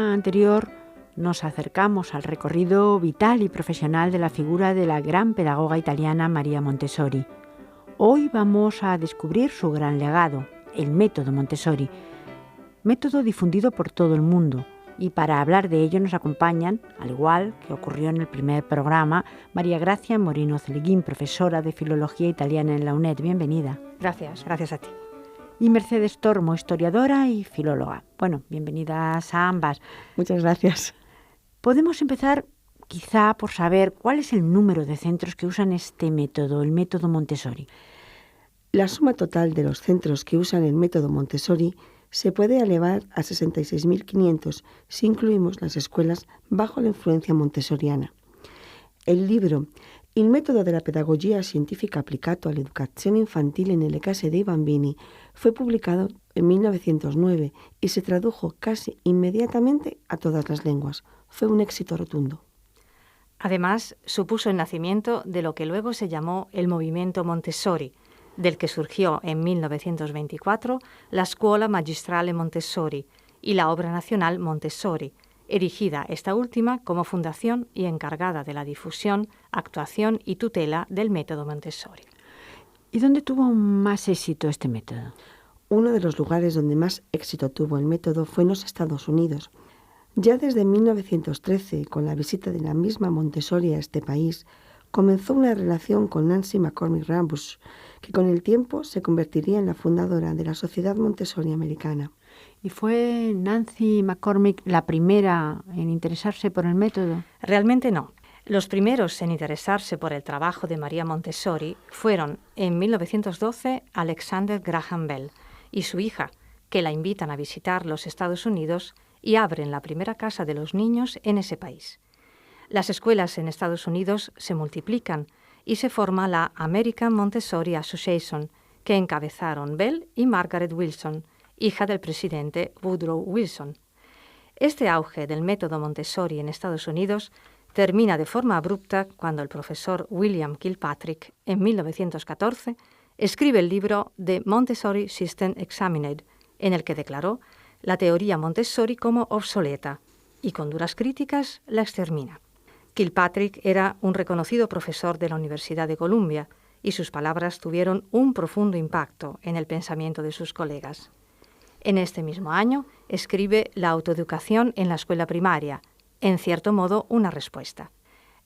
programa anterior nos acercamos al recorrido vital y profesional de la figura de la gran pedagoga italiana María Montessori. Hoy vamos a descubrir su gran legado, el método Montessori, método difundido por todo el mundo. Y para hablar de ello nos acompañan, al igual que ocurrió en el primer programa, María Gracia Moreno Celeguín, profesora de Filología Italiana en la UNED. Bienvenida. Gracias a ti. Y Mercedes Tormo, historiadora y filóloga. Bueno, bienvenidas a ambas. Muchas gracias. Podemos empezar quizá por saber cuál es el número de centros que usan este método, el método Montessori. La suma total de los centros que usan el método Montessori se puede elevar a 66.500 si incluimos las escuelas bajo la influencia montessoriana. El libro Il metodo della pedagogia scientifica applicato all'educazione infantile nelle case dei bambini fue publicado en 1909 y se tradujo casi inmediatamente a todas las lenguas. Fue un éxito rotundo. Además, supuso el nacimiento de lo que luego se llamó el movimiento Montessori, del que surgió en 1924 la Scuola Magistrale Montessori y la Obra Nacional Montessori, erigida esta última como fundación y encargada de la difusión, actuación y tutela del método Montessori. ¿Y dónde tuvo más éxito este método? Uno de los lugares donde más éxito tuvo el método fue en los Estados Unidos. Ya desde 1913, con la visita de la misma Montessori a este país, comenzó una relación con Nancy McCormick Rambusch, que con el tiempo se convertiría en la fundadora de la Sociedad Montessori Americana. ¿Y fue Nancy McCormick la primera en interesarse por el método? Realmente no. Los primeros en interesarse por el trabajo de María Montessori fueron, en 1912, Alexander Graham Bell y su hija, que la invitan a visitar los Estados Unidos y abren la primera casa de los niños en ese país. Las escuelas en Estados Unidos se multiplican y se forma la American Montessori Association, que encabezaron Bell y Margaret Wilson, hija del presidente Woodrow Wilson. Este auge del método Montessori en Estados Unidos termina de forma abrupta cuando el profesor William Kilpatrick, en 1914, escribe el libro The Montessori System Examined, en el que declaró la teoría Montessori como obsoleta y con duras críticas la extermina. Kilpatrick era un reconocido profesor de la Universidad de Columbia y sus palabras tuvieron un profundo impacto en el pensamiento de sus colegas. En este mismo año escribe La autoeducación en la escuela primaria, en cierto modo una respuesta.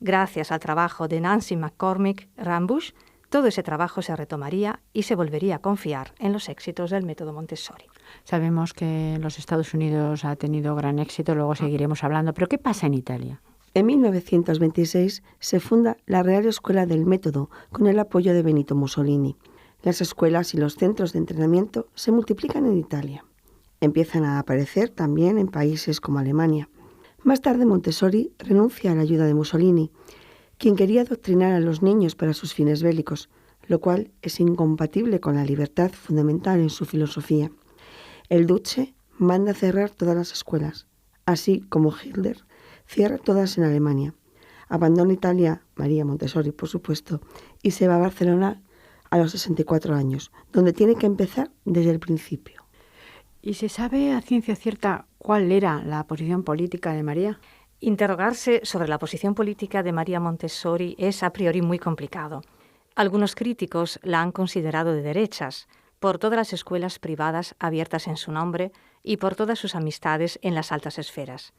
Gracias al trabajo de Nancy McCormick Rambusch, todo ese trabajo se retomaría y se volvería a confiar en los éxitos del método Montessori. Sabemos que en los Estados Unidos ha tenido gran éxito, luego seguiremos hablando, pero ¿qué pasa en Italia? En 1926 se funda la Real Escuela del Método con el apoyo de Benito Mussolini. Las escuelas y los centros de entrenamiento se multiplican en Italia. Empiezan a aparecer también en países como Alemania. Más tarde Montessori renuncia a la ayuda de Mussolini, quien quería adoctrinar a los niños para sus fines bélicos, lo cual es incompatible con la libertad fundamental en su filosofía. El Duce manda cerrar todas las escuelas, así como Hitler cierra todas en Alemania. Abandona Italia, María Montessori por supuesto, y se va a Barcelona a los 64 años, donde tiene que empezar desde el principio. ¿Y se sabe a ciencia cierta cuál era la posición política de María? Interrogarse sobre la posición política de María Montessori es a priori muy complicado. Algunos críticos la han considerado de derechas, por todas las escuelas privadas abiertas en su nombre y por todas sus amistades en las altas esferas.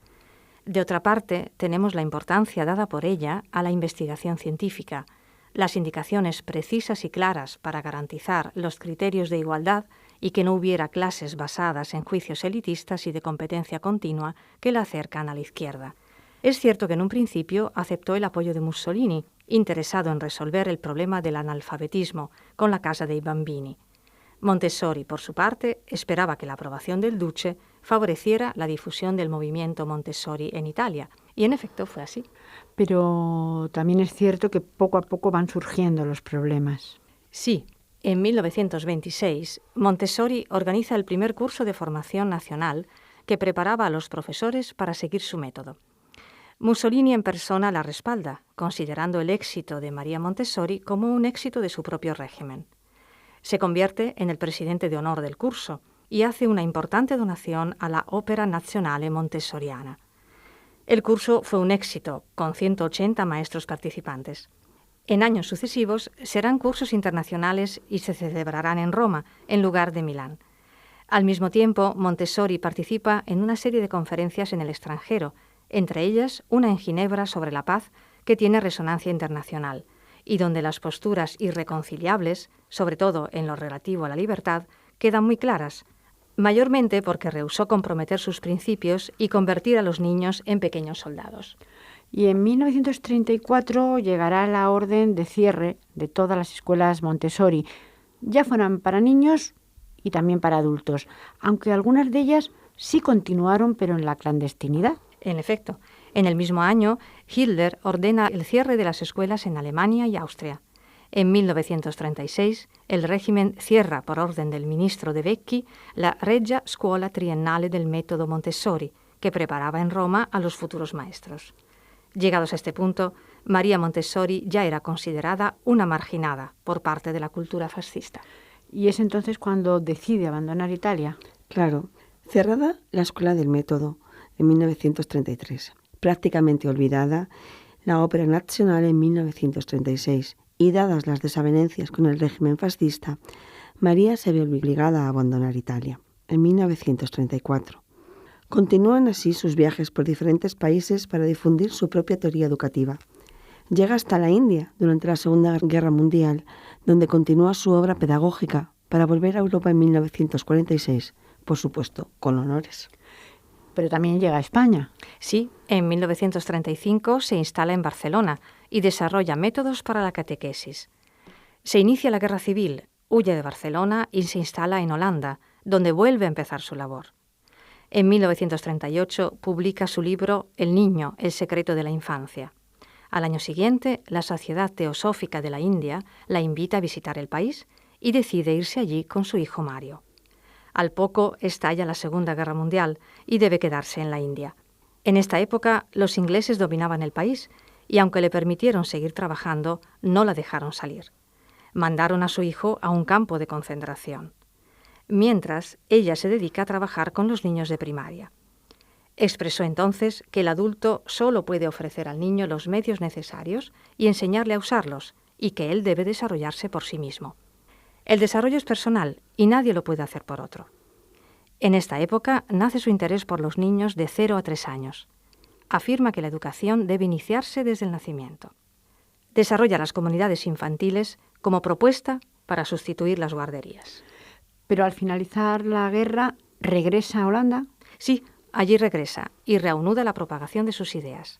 De otra parte, tenemos la importancia dada por ella a la investigación científica, las indicaciones precisas y claras para garantizar los criterios de igualdad y que no hubiera clases basadas en juicios elitistas y de competencia continua que la acercan a la izquierda. Es cierto que en un principio aceptó el apoyo de Mussolini, interesado en resolver el problema del analfabetismo con la Casa dei Bambini. Montessori, por su parte, esperaba que la aprobación del Duce favoreciera la difusión del movimiento Montessori en Italia, y en efecto fue así. Pero también es cierto que poco a poco van surgiendo los problemas. Sí, en 1926, Montessori organiza el primer curso de formación nacional que preparaba a los profesores para seguir su método. Mussolini en persona la respalda, considerando el éxito de María Montessori como un éxito de su propio régimen. Se convierte en el presidente de honor del curso y hace una importante donación a la Opera Nazionale Montessoriana. El curso fue un éxito, con 180 maestros participantes. En años sucesivos serán cursos internacionales y se celebrarán en Roma, en lugar de Milán. Al mismo tiempo, Montessori participa en una serie de conferencias en el extranjero, entre ellas una en Ginebra sobre la paz, que tiene resonancia internacional, y donde las posturas irreconciliables, sobre todo en lo relativo a la libertad, quedan muy claras, mayormente porque rehusó comprometer sus principios y convertir a los niños en pequeños soldados. Y en 1934 llegará la orden de cierre de todas las escuelas Montessori, ya fueran para niños y también para adultos, aunque algunas de ellas sí continuaron, pero en la clandestinidad. En efecto, en el mismo año, Hitler ordena el cierre de las escuelas en Alemania y Austria. En 1936, el régimen cierra, por orden del ministro De Vecchi, la Regia Scuola Triennale del Método Montessori, que preparaba en Roma a los futuros maestros. Llegados a este punto, María Montessori ya era considerada una marginada por parte de la cultura fascista. Y es entonces cuando decide abandonar Italia. Claro, cerrada la Escuela del Método en 1933, prácticamente olvidada la Opera Nazionale en 1936, y dadas las desavenencias con el régimen fascista, María se ve obligada a abandonar Italia en 1934. Continúan así sus viajes por diferentes países para difundir su propia teoría educativa. Llega hasta la India durante la Segunda Guerra Mundial, donde continúa su obra pedagógica para volver a Europa en 1946, por supuesto, con honores. Pero también llega a España. Sí, en 1935 se instala en Barcelona y desarrolla métodos para la catequesis. Se inicia la Guerra Civil, huye de Barcelona y se instala en Holanda, donde vuelve a empezar su labor. En 1938 publica su libro El niño, el secreto de la infancia. Al año siguiente, la Sociedad Teosófica de la India la invita a visitar el país y decide irse allí con su hijo Mario. Al poco estalla la Segunda Guerra Mundial y debe quedarse en la India. En esta época, los ingleses dominaban el país y, aunque le permitieron seguir trabajando, no la dejaron salir. Mandaron a su hijo a un campo de concentración. Mientras, ella se dedica a trabajar con los niños de primaria. Expresó entonces que el adulto solo puede ofrecer al niño los medios necesarios y enseñarle a usarlos, y que él debe desarrollarse por sí mismo. El desarrollo es personal y nadie lo puede hacer por otro. En esta época nace su interés por los niños de 0 a 3 años. Afirma que la educación debe iniciarse desde el nacimiento. Desarrolla las comunidades infantiles como propuesta para sustituir las guarderías. Pero al finalizar la guerra, ¿regresa a Holanda? Sí, allí regresa y reanuda la propagación de sus ideas.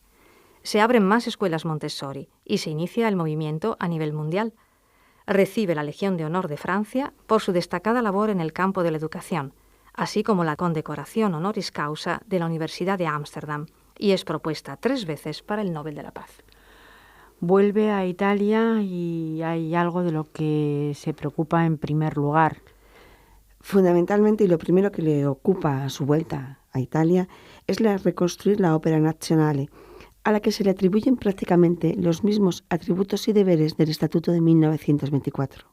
Se abren más escuelas Montessori y se inicia el movimiento a nivel mundial. Recibe la Legión de Honor de Francia por su destacada labor en el campo de la educación, así como la condecoración honoris causa de la Universidad de Ámsterdam, y es propuesta 3 veces para el Nobel de la Paz. Vuelve a Italia y hay algo de lo que se preocupa en primer lugar. Fundamentalmente, y lo primero que le ocupa a su vuelta a Italia, es reconstruir la Opera Nazionale, a la que se le atribuyen prácticamente los mismos atributos y deberes del Estatuto de 1924.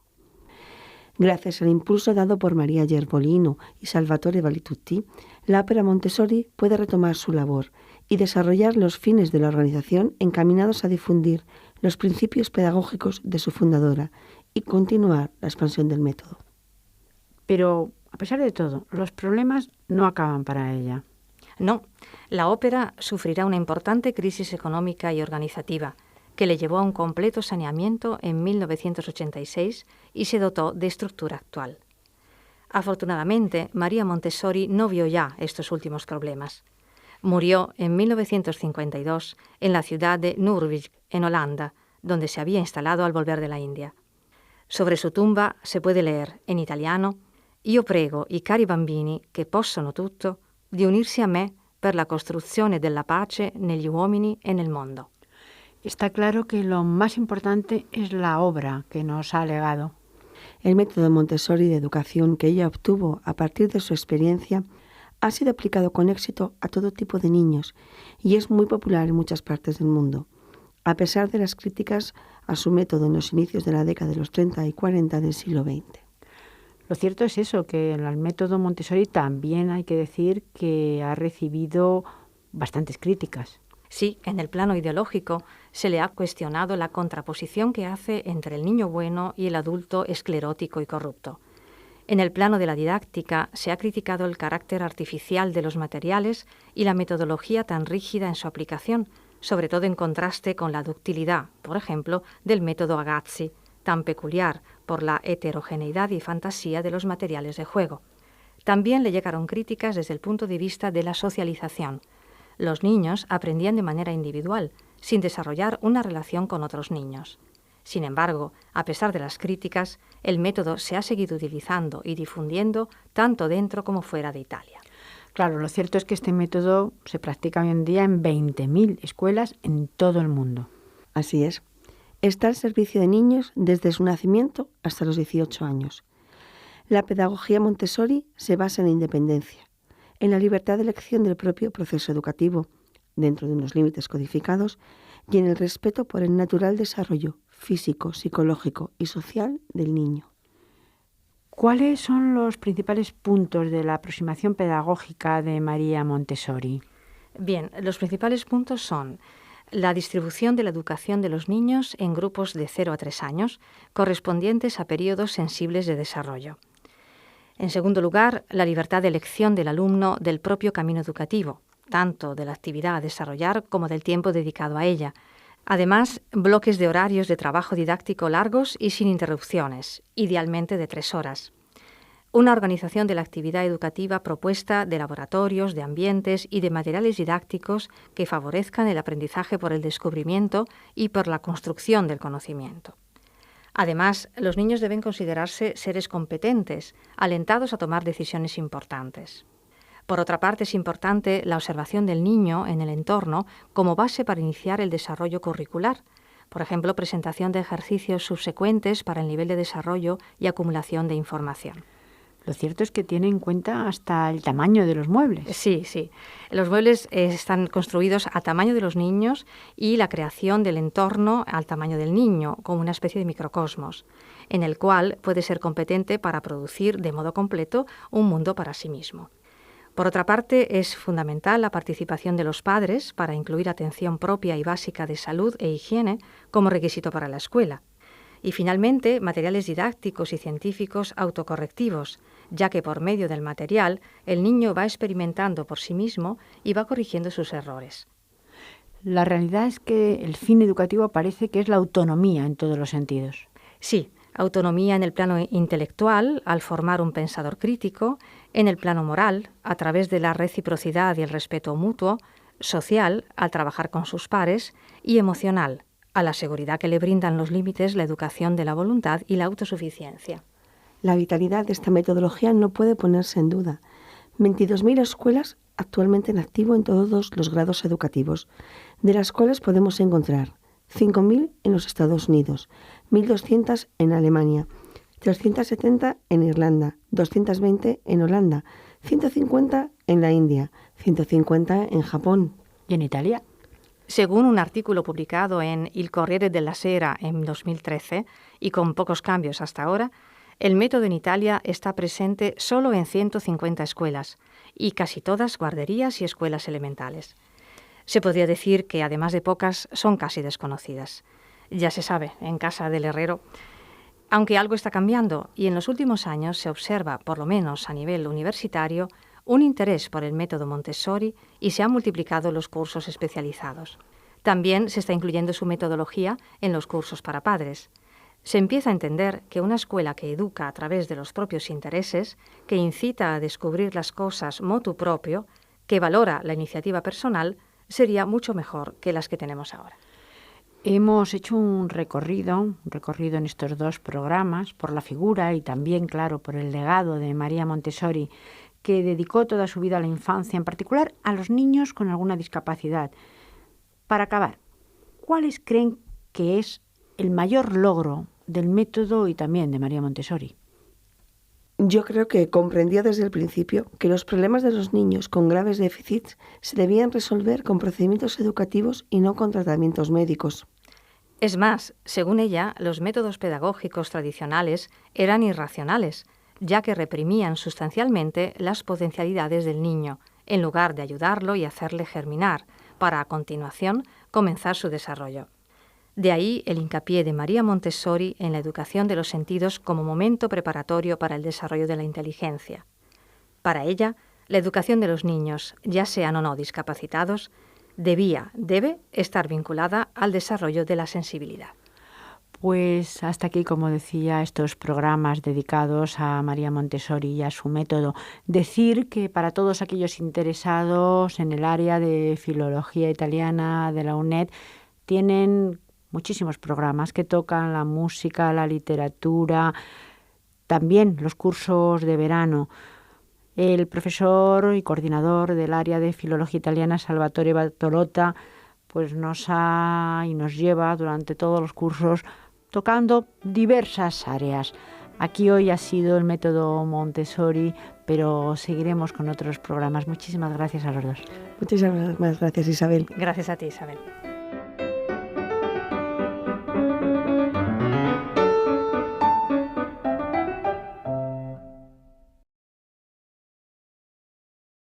Gracias al impulso dado por Maria Gerbolino y Salvatore Valitutti, la Opera Montessori puede retomar su labor y desarrollar los fines de la organización encaminados a difundir los principios pedagógicos de su fundadora y continuar la expansión del método. Pero, a pesar de todo, los problemas no acaban para ella. No, la ópera sufrirá una importante crisis económica y organizativa que le llevó a un completo saneamiento en 1986 y se dotó de estructura actual. Afortunadamente, María Montessori no vio ya estos últimos problemas. Murió en 1952 en la ciudad de Nuremberg, en Holanda, donde se había instalado al volver de la India. Sobre su tumba se puede leer en italiano: «Io prego i cari bambini che possono tutto di unirsi a me per la costruzione della pace negli uomini e nel mondo». Está claro que lo más importante es la obra que nos ha legado. El método Montessori de educación que ella obtuvo a partir de su experiencia ha sido aplicado con éxito a todo tipo de niños y es muy popular en muchas partes del mundo. A pesar de las críticas a su método en los inicios de la década de los 30 y 40 del siglo XX. Lo cierto es eso, que el método Montessori también hay que decir que ha recibido bastantes críticas. Sí, en el plano ideológico se le ha cuestionado la contraposición que hace entre el niño bueno y el adulto esclerótico y corrupto. En el plano de la didáctica se ha criticado el carácter artificial de los materiales y la metodología tan rígida en su aplicación, sobre todo en contraste con la ductilidad, por ejemplo, del método Agazzi, tan peculiar por la heterogeneidad y fantasía de los materiales de juego. También le llegaron críticas desde el punto de vista de la socialización. Los niños aprendían de manera individual, sin desarrollar una relación con otros niños. Sin embargo, a pesar de las críticas, el método se ha seguido utilizando y difundiendo tanto dentro como fuera de Italia. Claro, lo cierto es que este método se practica hoy en día en 20.000 escuelas en todo el mundo. Así es. Está al servicio de niños desde su nacimiento hasta los 18 años. La pedagogía Montessori se basa en la independencia, en la libertad de elección del propio proceso educativo, dentro de unos límites codificados, y en el respeto por el natural desarrollo físico, psicológico y social del niño. ¿Cuáles son los principales puntos de la aproximación pedagógica de María Montessori? Bien, los principales puntos son la distribución de la educación de los niños en grupos de 0 a 3 años, correspondientes a periodos sensibles de desarrollo. En segundo lugar, la libertad de elección del alumno del propio camino educativo, tanto de la actividad a desarrollar como del tiempo dedicado a ella. Además, bloques de horarios de trabajo didáctico largos y sin interrupciones, idealmente de 3 horas. Una organización de la actividad educativa propuesta de laboratorios, de ambientes y de materiales didácticos que favorezcan el aprendizaje por el descubrimiento y por la construcción del conocimiento. Además, los niños deben considerarse seres competentes, alentados a tomar decisiones importantes. Por otra parte, es importante la observación del niño en el entorno como base para iniciar el desarrollo curricular. Por ejemplo, presentación de ejercicios subsecuentes para el nivel de desarrollo y acumulación de información. Lo cierto es que tiene en cuenta hasta el tamaño de los muebles. Sí. Los muebles están construidos a tamaño de los niños y la creación del entorno al tamaño del niño, como una especie de microcosmos, en el cual puede ser competente para producir de modo completo un mundo para sí mismo. Por otra parte, es fundamental la participación de los padres para incluir atención propia y básica de salud e higiene como requisito para la escuela. Y finalmente, materiales didácticos y científicos autocorrectivos, ya que por medio del material el niño va experimentando por sí mismo y va corrigiendo sus errores. La realidad es que el fin educativo parece que es la autonomía en todos los sentidos. Sí, autonomía en el plano intelectual, al formar un pensador crítico, en el plano moral, a través de la reciprocidad y el respeto mutuo, social, al trabajar con sus pares, y emocional, a la seguridad que le brindan los límites, la educación de la voluntad y la autosuficiencia. La vitalidad de esta metodología no puede ponerse en duda. 22.000 escuelas actualmente en activo en todos los grados educativos, de las cuales podemos encontrar 5.000 en los Estados Unidos, 1.200 en Alemania, 370 en Irlanda, 220 en Holanda, 150 en la India, 150 en Japón. ¿Y en Italia? Según un artículo publicado en Il Corriere della Sera en 2013, y con pocos cambios hasta ahora, el método en Italia está presente solo en 150 escuelas, y casi todas guarderías y escuelas elementales. Se podría decir que, además de pocas, son casi desconocidas. Ya se sabe, en casa del herrero. Aunque algo está cambiando, y en los últimos años se observa, por lo menos a nivel universitario, un interés por el método Montessori y se han multiplicado los cursos especializados. También se está incluyendo su metodología en los cursos para padres. Se empieza a entender que una escuela que educa a través de los propios intereses, que incita a descubrir las cosas motu proprio, que valora la iniciativa personal, sería mucho mejor que las que tenemos ahora. Hemos hecho un recorrido en estos 2 programas por la figura y también, claro, por el legado de María Montessori, que dedicó toda su vida a la infancia, en particular a los niños con alguna discapacidad. Para acabar, ¿cuáles creen que es el mayor logro del método y también de María Montessori? Yo creo que comprendió desde el principio que los problemas de los niños con graves déficits se debían resolver con procedimientos educativos y no con tratamientos médicos. Es más, según ella, los métodos pedagógicos tradicionales eran irracionales, ya que reprimían sustancialmente las potencialidades del niño, en lugar de ayudarlo y hacerle germinar, para a continuación comenzar su desarrollo. De ahí el hincapié de María Montessori en la educación de los sentidos como momento preparatorio para el desarrollo de la inteligencia. Para ella, la educación de los niños, ya sean o no discapacitados, debe estar vinculada al desarrollo de la sensibilidad. Pues hasta aquí, como decía, estos programas dedicados a María Montessori y a su método. Decir que para todos aquellos interesados en el área de filología italiana de la UNED, tienen muchísimos programas que tocan la música, la literatura, también los cursos de verano. El profesor y coordinador del área de filología italiana, Salvatore Bartolotta, pues nos lleva durante todos los cursos tocando diversas áreas. Aquí hoy ha sido el método Montessori, pero seguiremos con otros programas. Muchísimas gracias a los dos. Muchísimas gracias, Isabel. Gracias a ti, Isabel.